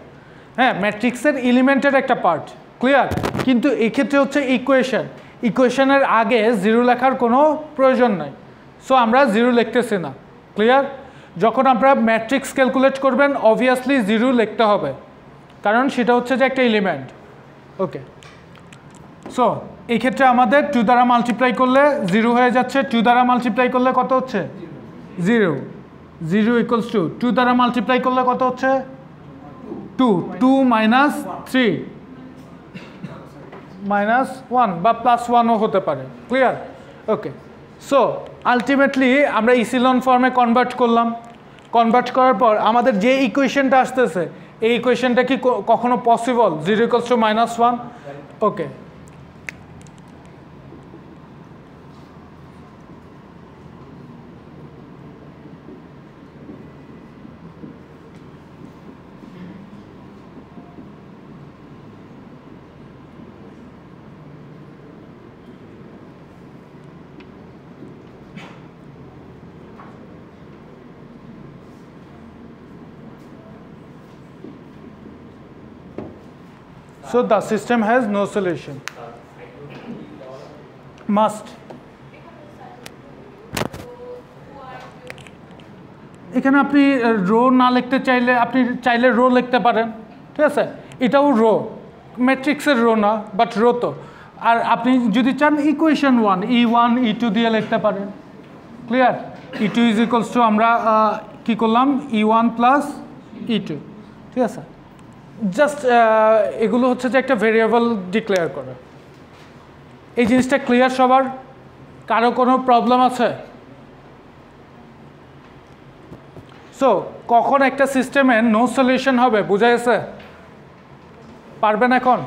হ্যাঁ, ম্যাট্রিক্সের এলিমেন্টের একটা পার্ট। ক্লিয়ার? কিন্তু এক্ষেত্রে হচ্ছে ইকুয়েশনের আগে 0 লেখার কোনো প্রয়োজন নাই। সো আমরা 0 লিখতেছি না। ক্লিয়ার? যখন আপনারা ম্যাট্রিক্স ক্যালকুলেট করবেন অবভিয়াসলি 0 লিখতে হবে, কারণ সেটা হচ্ছে যে একটা এলিমেন্ট। ওকে, সো এই ক্ষেত্রে আমাদের 2 দ্বারা মাল্টিপ্লাই করলে 0 হয়ে যাচ্ছে। 2 দ্বারা মাল্টিপ্লাই করলে কত হচ্ছে? 0 = 2 দ্বারা মাল্টিপ্লাই করলে কত হচ্ছে? 2 -3 -1 বা +1ও হতে পারে। ক্লিয়ার? ওকে, সো আলটিমেটলি আমরা ইসিলন ফর্মে কনভার্ট করলাম। কনভার্ট করার পর আমাদের যে ইকুয়েশনটা আসতেছে, এই ইকুয়েশনটা কি কখনো possible 0 = -1? Okay, so the system has no solution. Must. এখানে আপনি রো না লিখতে চাইলে আপনি চাইলে রো লিখতে পারেন। ঠিক আছে, এটাও রো, ম্যাট্রিক্সের রো না, বাট রো তো। আর আপনি যদি চান ইকুয়েশন 1 E1 E2 দিয়ে লিখতে পারেন। ক্লিয়ার? E2 = আমরা কি করলাম? E1 + E2। ঠিক আছে, জাস্ট এগুলো হচ্ছে যে একটা ভেরিয়েবল ডিক্লেয়ার করা। এই জিনিসটা ক্লিয়ার সবার? কারো কোনো প্রবলেম আছে? সো কখন একটা সিস্টেমে নো সলিউশন হবে বুঝা গেছে? পারবেন এখন?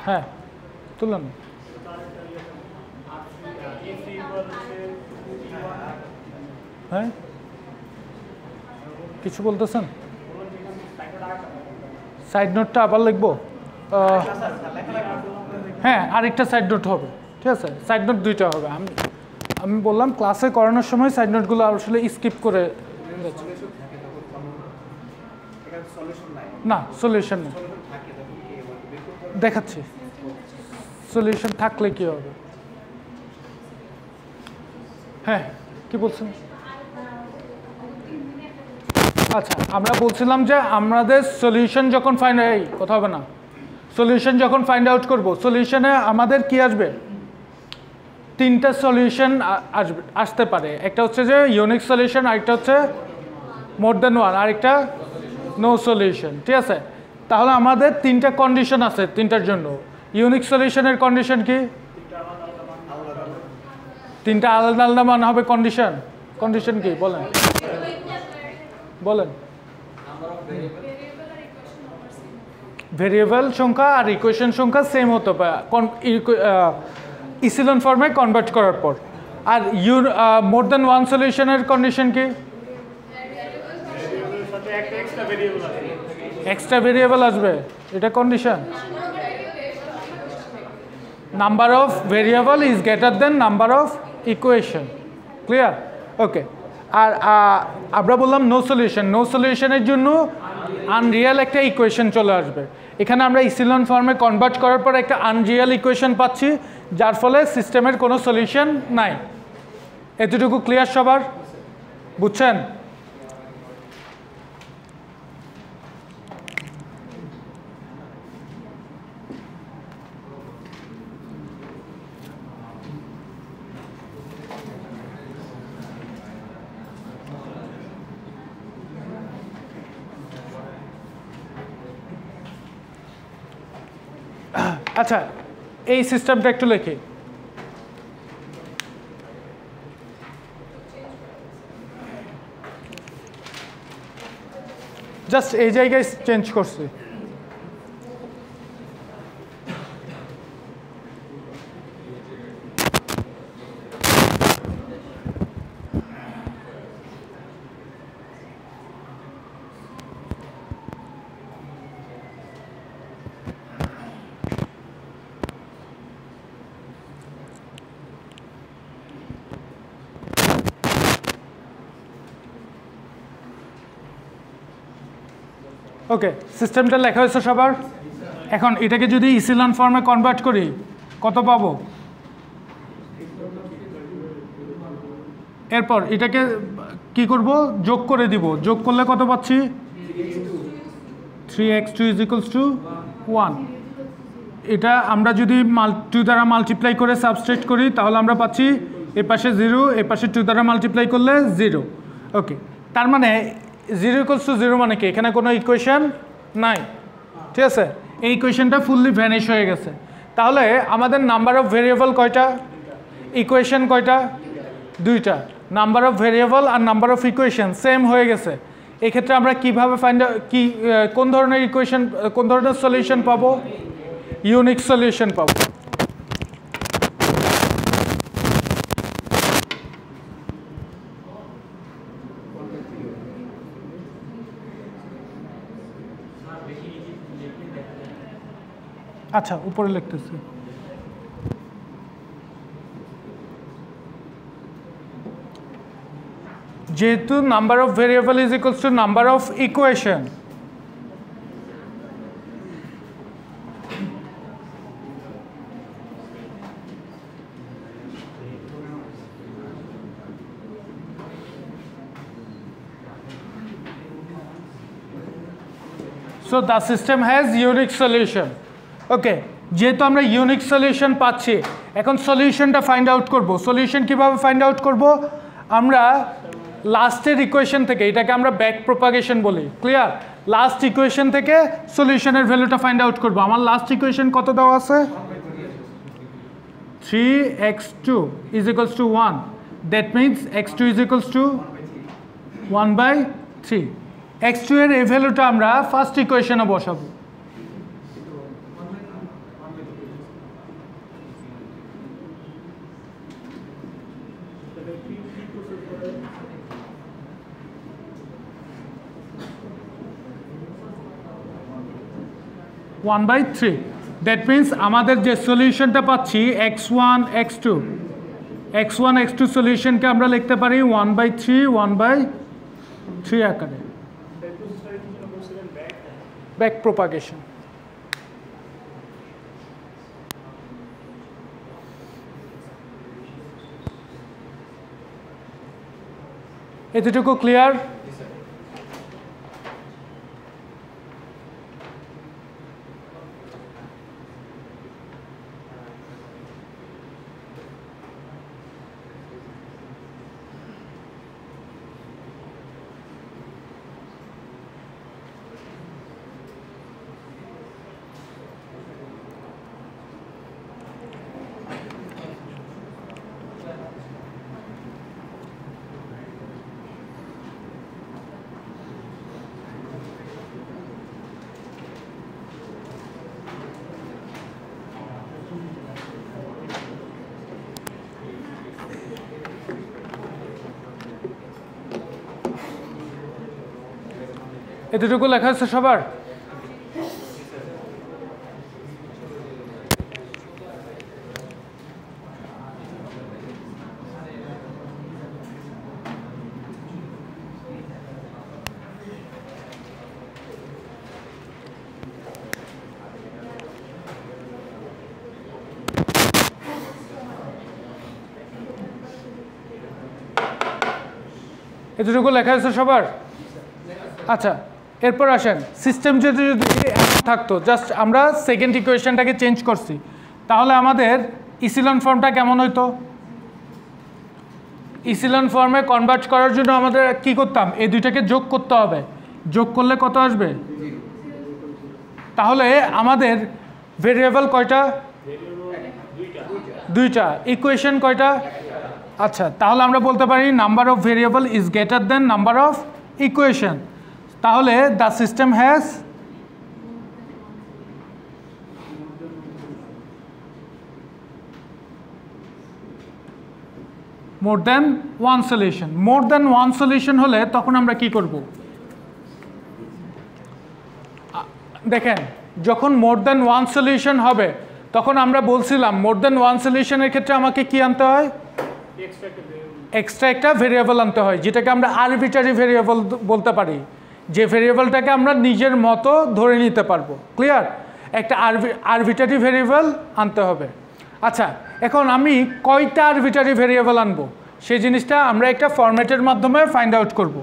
হ্যাঁ, তুলুন। হ্যাঁ, কিছু বলতেছেন? সাইড নোটটা আবার লিখবো? হ্যাঁ, আরেকটা সাইড নোট হবে। ঠিক আছে, সাইড নোট 2টা হবে। আমি বললাম ক্লাসে করানোর সময় সাইড নোটগুলো আসলে স্কিপ করে না, সলিউশন নেই, দেখাচ্ছি। সলিউশন থাকলে কি হবে? হ্যাঁ, কি বলছেন? আচ্ছা আমরা বলছিলাম যে আমাদের সলিউশন যখন কথা হবে না, সলিউশন যখন ফাইন্ড আউট করব, সলিউশনে আমাদের কি আসবে, তিনটা সলিউশন আসতে পারে। একটা হচ্ছে যে ইউনিক সলিউশন, আরেকটা হচ্ছে মোর দেন ওয়ান, আরেকটা নো সলিউশন। ঠিক আছে, তাহলে আমাদের তিনটা কন্ডিশন আছে তিনটার জন্য। ইউনিক সলিউশনের কন্ডিশন কি, তিনটা আলাদা আলাদা মান হবে কন্ডিশন। কন্ডিশন কি বলেন বলেন? ভেরিয়েবল সংখ্যা আর ইকুয়েশন সংখ্যা সেম হতে পারে ইসিলন ফর্মে কনভার্ট করার পর। আর মোর দেন ওয়ান সলিউশনের কন্ডিশন কি, এক্সট্রা ভেরিয়েবল আসবে, এটা condition. Number of variable is greater than number of equation. Clear? Okay. আর আমরা বললাম নো সলিউশন, নো সলিউশনের জন্য আনরিয়াল একটা ইকুয়েশন চলে আসবে। এখানে আমরা ইসিলন ফর্মে কনভার্ট করার পর একটা আনরিয়াল ইকুয়েশন পাচ্ছি, যার ফলে সিস্টেমের কোনো সলিউশন নাই। এতটুকু ক্লিয়ার সবার? বুঝছেন? আচ্ছা, এই সিস্টেমটা একটু লিখি। জাস্ট এই জায়গায় চেঞ্জ করছি। ওকে, সিস্টেমটা লেখা হয়েছে সবার? এখন এটাকে যদি ইসিলন ফর্মে কনভার্ট করি কত পাবো? এরপর এটাকে কি করব, যোগ করে দিব। যোগ করলে কত পাচ্ছি? 3x2 = 1। এটা আমরা যদি 2 দ্বারা মাল্টিপ্লাই করে সাবস্ট্রেট করি তাহলে আমরা পাচ্ছি এ পাশে 0, এ পাশে 2 দ্বারা মাল্টিপ্লাই করলে 0। ওকে, তার মানে 0 = 0 মানে কি, এখানে কোনো ইকুয়েশন নাই। ঠিক আছে, এই ইকুয়েশনটা ফুললি ভ্যানিশ হয়ে গেছে। তাহলে আমাদের নাম্বার অফ ভেরিয়েবল কয়টা, ইকুয়েশন কয়টা? দুইটা। নাম্বার অফ ভেরিয়েবল আর নাম্বার অফ ইকুয়েশন সেম হয়ে গেছে। এক্ষেত্রে আমরা কিভাবে কোন ধরনের ইকুয়েশন, কোন ধরনের সলিউশন পাবো? ইউনিক সলিউশন পাবো। আচ্ছা, উপরে লিখতেছি। যেহেতু number of variable is equals two number of equation, so the system has unique solution. ওকে, যেহেতু আমরা ইউনিক সলিউশন পাচ্ছি, এখন সলিউশনটা ফাইন্ড আউট করব। সলিউশন কিভাবে ফাইন্ড আউট করব? আমরা লাস্টের ইকুয়েশন থেকে, এটাকে আমরা ব্যাক প্রপাগেশন বলি। ক্লিয়ার? লাস্ট ইকুয়েশন থেকে সলিউশনের ভ্যালুটা ফাইন্ড আউট করব। আমার লাস্ট ইকুয়েশন কত দেওয়া আছে? 3x2 = 1. That means x2 = 1/3। x2 এর এই ভ্যালুটা আমরা ফার্স্ট ইকুয়েশনে বসাবো। One by three. That means আমাদের যে সলিউশনটা পাচ্ছি x1 x2 সলিউশনকে আমরা লিখতে পারি 1/3 আকারে। Back propagation. এতটুকু ক্লিয়ার? এতটুকু লেখা আছে সবার? এতটুকু লেখা আছে সবার? আচ্ছা, এরপর আসেন, সিস্টেম যদি থাকতো, জাস্ট আমরা সেকেন্ড ইকুয়েশনটাকে চেঞ্জ করছি, তাহলে আমাদের ইসিলন ফর্মটা কেমন হইতো? ইসিলন ফর্মে কনভার্ট করার জন্য আমাদের কি করতাম? এই দুইটাকে যোগ করতে হবে। যোগ করলে কত আসবে? তাহলে আমাদের ভেরিয়েবল কয়টা? দুইটা। ইকুয়েশন কয়টা? আচ্ছা, তাহলে আমরা বলতে পারি number of variable is greater than number of equation. তাহলে the system has more than one solution. More than one solution হলে তখন আমরা কি করব? দেখেন, যখন মোর দেন ওয়ান সলিউশন হবে তখন আমরা বলছিলাম মোর দেন ওয়ান সলিউশনের ক্ষেত্রে আমাকে কি আনতে হয়? এক্সট্রা একটা ভেরিয়েবল আনতে হয়, যেটাকে আমরা আরবিটারি ভেরিয়েবল বলতে পারি, যে ভেরিয়েবলটাকে আমরা নিজের মতো ধরে নিতে পারবো। ক্লিয়ার? একটা আরবিটারি ভেরিয়েবল আনতে হবে। আচ্ছা, এখন আমি কয়টা আরবিটারি ভেরিয়েবল আনবো সেই জিনিসটা আমরা একটা ফরম্যাটের মাধ্যমে ফাইন্ড আউট করব।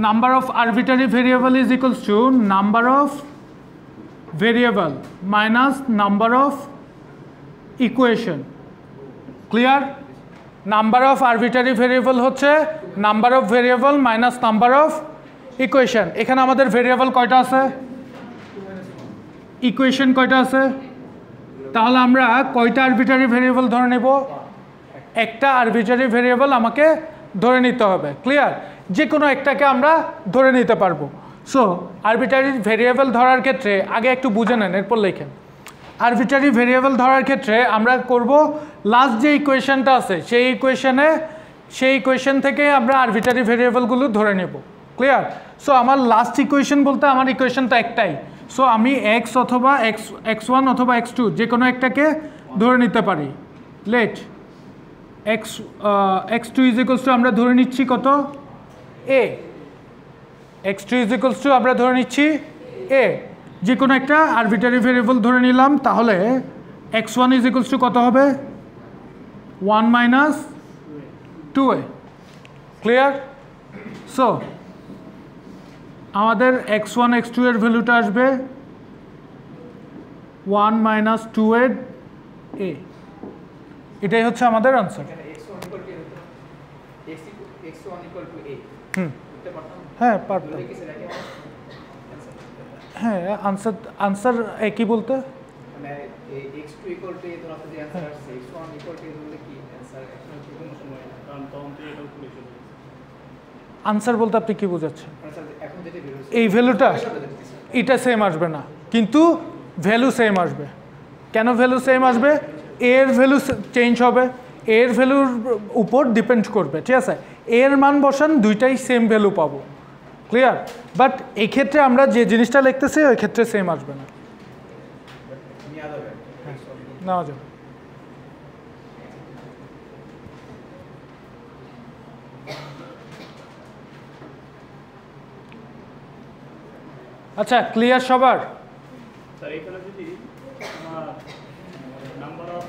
Number of arbitrary variable is equals to number of variable minus number of equation. Clear? Number of arbitrary variable হচ্ছে number of variable minus number of equation. এখানে আমাদের ভেরিয়েবল কয়টা আছে? ইকুয়েশন কয়টা আছে? তাহলে আমরা কয়টা আরবিটারি ভেরিয়েবল ধরে নেব? একটা আরবিটারি ভেরিয়েবল আমাকে ধরে নিতে হবে। ক্লিয়ার? যে কোনো একটাকে আমরা ধরে নিতে পারবো। সো আরবিটারি ভেরিয়েবল ধরার ক্ষেত্রে আগে একটু বুঝে নেন, এরপর লেখেন। আরবিটারি ভেরিয়েবল ধরার ক্ষেত্রে আমরা করব লাস্ট যে ইকুয়েশনটা আছে সেই ইকুয়েশন থেকে আমরা আরবিটারি ভেরিয়েবলগুলো ধরে নেব। ক্লিয়ার? সো আমার লাস্ট ইকুয়েশন বলতে আমার ইকুয়েশনটা একটাই। সো আমি এক্স অথবা এক্স ওয়ান অথবা এক্স টু যে কোনো একটাকে ধরে নিতে পারি। Let x two is equals to আমরা ধরে নিচ্ছি কত? A. X two is equals to আমরা ধরে নিচ্ছি এ। যে কোনো একটা আরবিটারি ভেরিয়েবল ধরে নিলাম, তাহলে x one is equals two কত হবে? 1 মাইনাস 2a। ক্লিয়ার? সো আমাদের এক্স ওয়ান এক্স টু এর ভ্যালুটা আসবে 1 মাইনাস 2a। এটাই হচ্ছে আমাদের আনসার। হ্যাঁ, পারতাম। হ্যাঁ, আনসার একই বলতে আনসার বলতে আপনি কি বোঝাচ্ছেন? এই ভ্যালুটা এটা সেম আসবে না, কিন্তু ভ্যালু সেম আসবে। কেন ভ্যালু সেম আসবে? এর ভ্যালু চেঞ্জ হবে, এর ভ্যালুর উপর ডিপেন্ড করবে। ঠিক আছে? এর মান বসান, দুইটাই সেম ভ্যালু পাবো। ক্লিয়ার? বাট এই ক্ষেত্রে আমরা যে জিনিসটা লিখতেছি ওই ক্ষেত্রে সেম আসবে না। নেওয়া যাবে। আচ্ছা, ক্লিয়ার সবার? স্যার এখানে যদি আমার নাম্বার অফ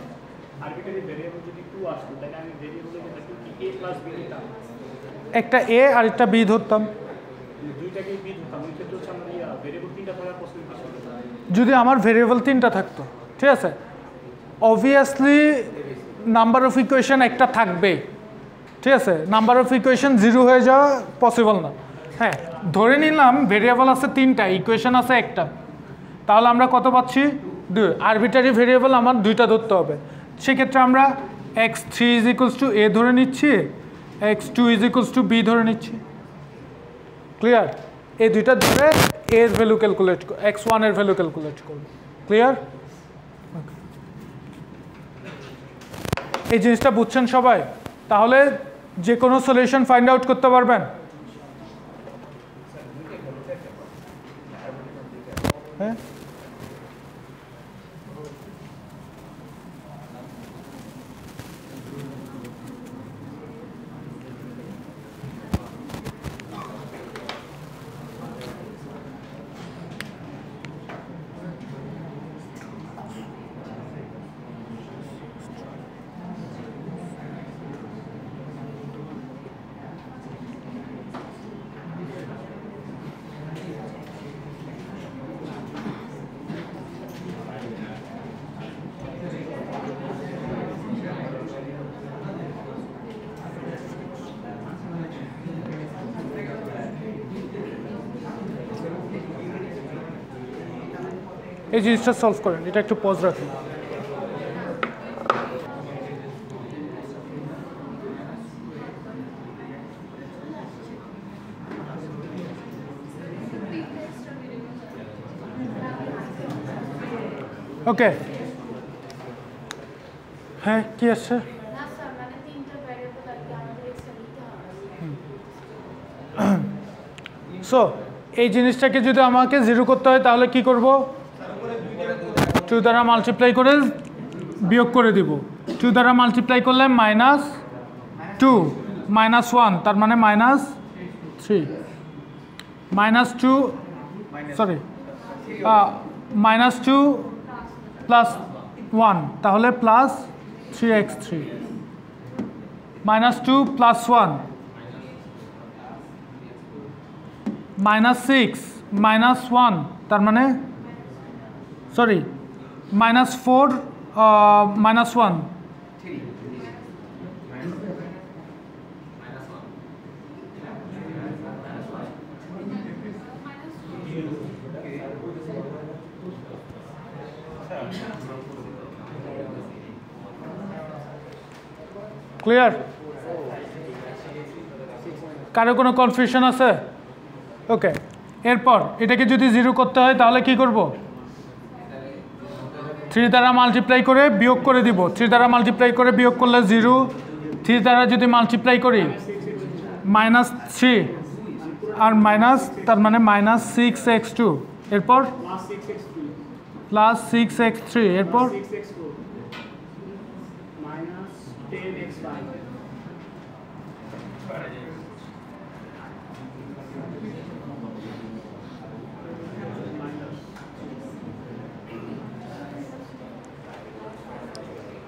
আরবিটারি ভেরিয়েবল যদি 2 আসতো, তাহলে আমি ভেরিয়েবলের ক্ষেত্রে কি a প্লাস b নিতাম? একটা এ আর একটা বি ধরতাম। দুইটাকেই b ধরতাম। ওই ক্ষেত্রে হচ্ছে আমরা ভেরিয়েবল 3টা ধরার পসিবিলিটি ছিল। যদি আমার ভেরিয়েবল 3টা থাকতো, ঠিক আছে, অবভিয়াসলি নাম্বার অফ ইকুয়েশন একটা থাকবেই। ঠিক আছে? নাম্বার অফ ইকুয়েশন 0 হয়ে যাওয়া পসিবল না। হ্যাঁ, ধরে নিলাম ভেরিয়েবল আছে 3টা, ইকুয়েশন আছে একটা, তাহলে আমরা কত পাচ্ছি? 2। আরবিটারি ভেরিয়েবল আমার 2টা ধরতে হবে। সেক্ষেত্রে আমরা x3 is equals two a ধরে নিচ্ছি, x2 is equals two b ধরে নিচ্ছি। ক্লিয়ার? এই দুইটা ধরে এর ভ্যালু ক্যালকুলেট, x1 এর ভ্যালু ক্যালকুলেট করব। ক্লিয়ার? এই জিনিসটা বুঝছেন সবাই? তাহলে যে কোনো সলিউশন ফাইন্ড আউট করতে পারবেন। হ্যাঁ, এই জিনিসটা সলভ করেন, এটা একটু পজ রাখুন। ওকে, হ্যাঁ কি আসছে? সো এই জিনিসটাকে যদি আমাকে 0 করতে হয় তাহলে কি করব? 2 দ্বারা মাল্টিপ্লাই করে বিয়োগ করে দিব। 2 দ্বারা মাল্টিপ্লাই করলে -2 -1, তার মানে -3, -2 সরি -2 +1 তাহলে +3x3, -2 +1 -6 -1 তার মানে সরি -4 -1 ক্লিয়ার? কারো কোনো কনফিউশন আছে? ওকে, এরপর এটাকে যদি 0 করতে হয় তাহলে কি করব? 3 দ্বারা মাল্টিপ্লাই করে বিয়োগ করে দিব। 3 দ্বারা মাল্টিপ্লাই করে বিয়োগ করলে 0, 3 দ্বারা যদি মাল্টিপ্লাই করি -3 আর মাইনাস, তার মানে -6x2, এরপর +6x3, এরপর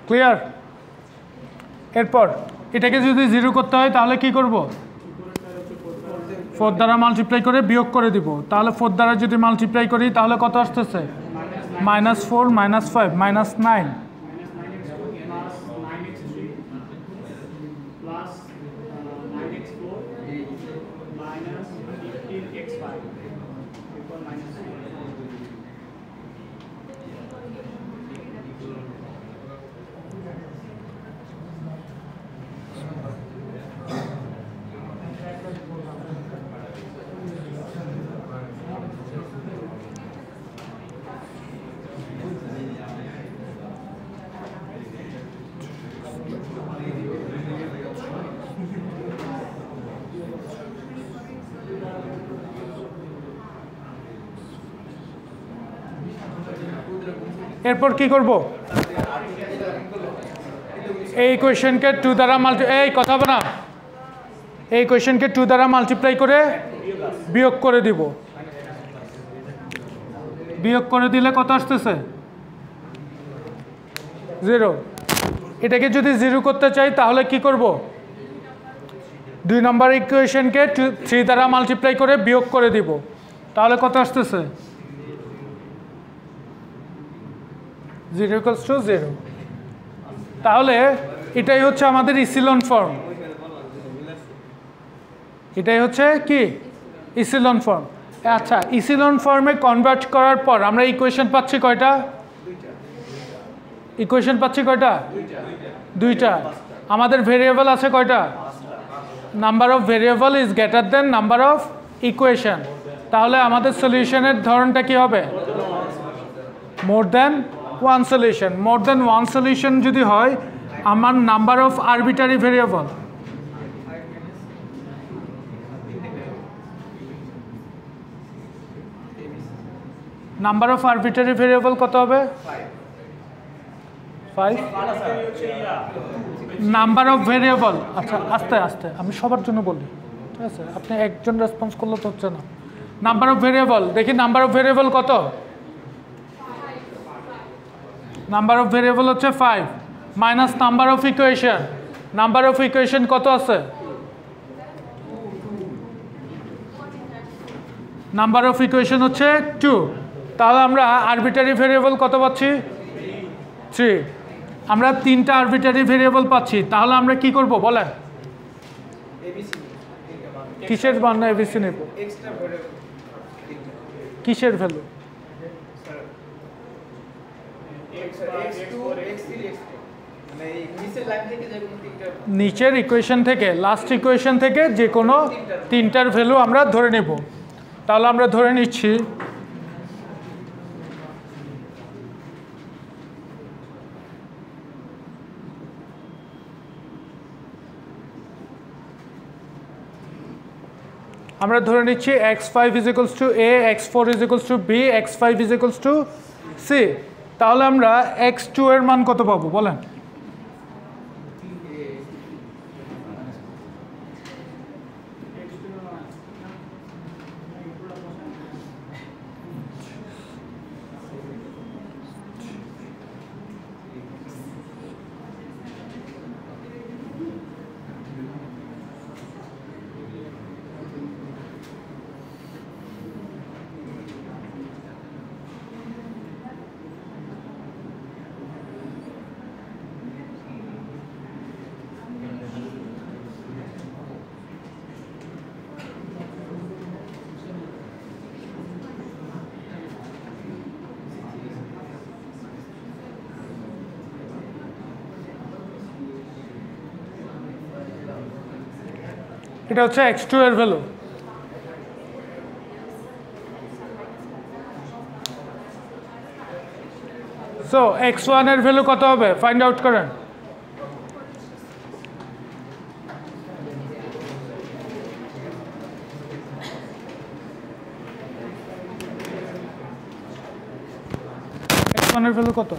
ক্লিয়ার? এরপর এটাকে যদি 0 করতে হয় তাহলে কি করব? 4 দ্বারা মাল্টিপ্লাই করে বিয়োগ করে দিব। তাহলে 4 দ্বারা যদি মাল্টিপ্লাই করি তাহলে কত আসতেছে? -4 -5 -9 এরপর কি করব? এই কোয়েশ্চেনকে 2 দ্বারা কথা বলা, এই কোয়েশ্চেনকে 2 দ্বারা মাল্টিপ্লাই করে বিয়োগ করে দিব। বিয়োগ করে দিলে কত আসতেছে? 0। এটাকে যদি 0 করতে চাই তাহলে কি করব? 2 নম্বর ইকুয়েশনকে 3 দ্বারা মাল্টিপ্লাই করে বিয়োগ করে দিব। তাহলে কত আসতেছে? 0 = 0। তাহলে এটাই হচ্ছে আমাদের ইসিলন ফর্ম। এটাই হচ্ছে কি? ইসিলন ফর্ম। আচ্ছা, ইসিলন ফর্মে কনভার্ট করার পর আমরা ইকুয়েশন পাচ্ছি কয়টা? ইকুয়েশন পাচ্ছি কয়টা? দুইটা। আমাদের ভেরিয়েবল আছে কয়টা? Number of variable is greater than number of equation. তাহলে আমাদের সলিউশনের ধরনটা কি হবে? মোর than one solution. More than one solution যদি হয় আমার number of arbitrary variable, number of arbitrary variable কত হবে? 5 নাম্বার অফ ভেরিয়েবল। আচ্ছা আস্তে আস্তে আমি সবার জন্য বলি, ঠিক আছে? আপনি একজন রেসপন্স করলে তো হচ্ছে না। নাম্বার অফ ভেরিয়েবল, দেখি নাম্বার অফ ভেরিয়েবল কত? নাম্বার অফ ভেরিয়েবল হচ্ছে 5 minus number of equation. Number of equation কত আছে? নাম্বার অফ ইকুয়েশন হচ্ছে 2। তাহলে আমরা আরবিটারি ভেরিয়েবল কত পাচ্ছি? 3। আমরা 3টা আরবিটারি ভেরিয়েবল পাচ্ছি, তাহলে আমরা কি করব বলেন? কিসের মান এবিসি নেব? কিসের ভ্যালু? নিচের ইকুয়েশন থেকে, লাস্ট ইকুয়েশন থেকে যে কোনো 3টার ভ্যালু আমরা ধরে নেব। তাহলে আমরা ধরে নিচ্ছি x5 is equals to a, x4 is equals to b, x5 is equals to c। তাহলে আমরা x2 এর মান কত পাবো বলেন? এটা হচ্ছে x2 এর ভ্যালু। সো x1 এর ভ্যালু কত হবে ফাইন্ড আউট করেন। x1 এর ভ্যালু কত?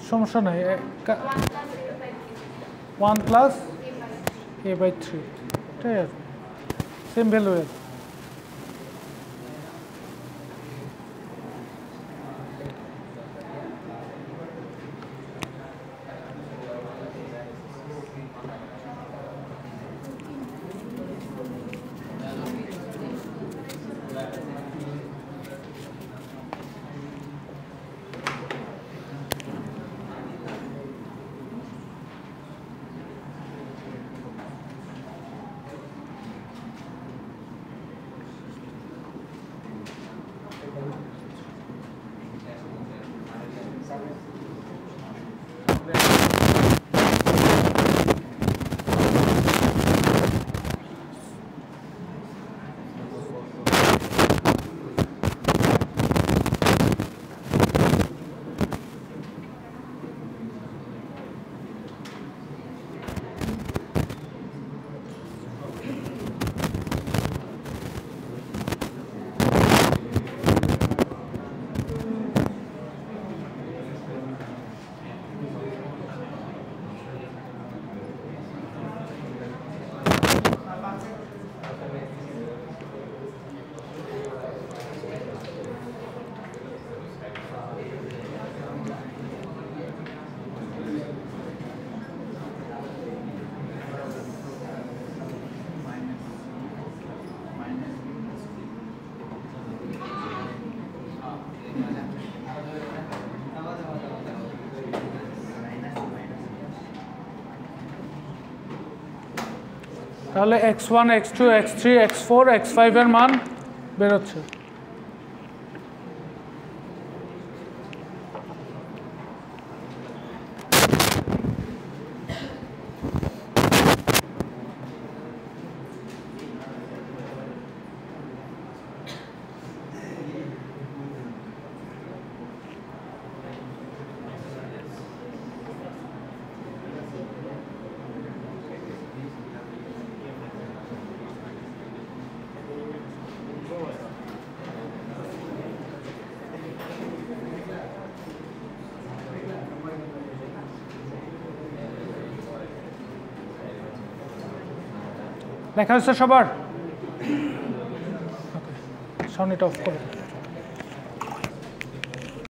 সমস্যা নাই, 1 প্লাস a/3, ঠিক আছে, সেম ভ্যালু। তাহলে x1 x2 x3 x4 x5 এর মান বেরোচ্ছে। লেখা হয়েছে সবার? সাউন্ড এটা অফ করো।